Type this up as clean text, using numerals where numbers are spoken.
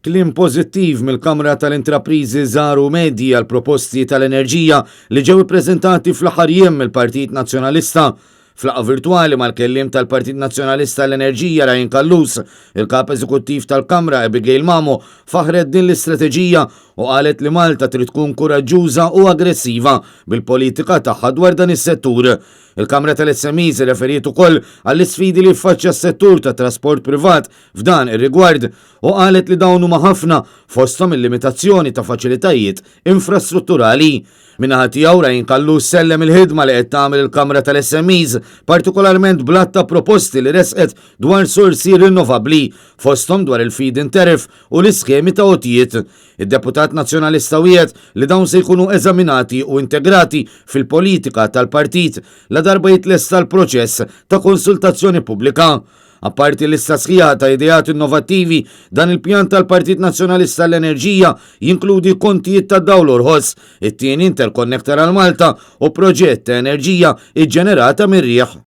Klim pożittiv mill-Kamra tal-Intrapriżi Żgħar u Medji għal proposti tal-enerġija li ġew ippreżentati fl-aħħar jiem mill-Partit Nazzjonalista. Flaqa virtuali mal-kellim tal-Partit Nazzjonalista l-Enerġija Rajn Kallus, il-kap eżekuttiv tal-Kamra Abigail Mamo faħret din l-istrateġija u qalet li Malta trid tkun kuraġġuża u aggressiva bil-politika tagħha dwar dan is-settur. Il-Kamra tal-SMEs referiet ukoll għall-isfidi li jiffaċċja s-settur tat trasport privat f'dan ir-rigward u qalet li dawn huma ħafna fosthom il-limitazzjoni ta' faċilitajiet infrastrutturali. Minnaħa tiegħu Rajn Kallus sellem il-ħidma li qed tagħmel il-Kamra tal-SMEs, partikolarment blat ta' proposti li resqet dwar sorsi rinnovabbli fosthom dwar il-feed-in tariff u l-iskemi ta' għotijiet. Id-Deputat Nazzjonalista wiegħed li dawn se jkunu eżaminati u integrati fil-politika tal-partit la darba jitlesta l-proċess ta' konsultazzjoni pubblika. Apparti l-istasħija ta' ideat innovattivi, dan il-pjan tal-Partit Nazzjonalista l-Enerġija jinkludi kontijiet ta' dawl orħos, it-tieni interkonnektar għal Malta u proġett ta' enerġija iġġenerata mir-riħ.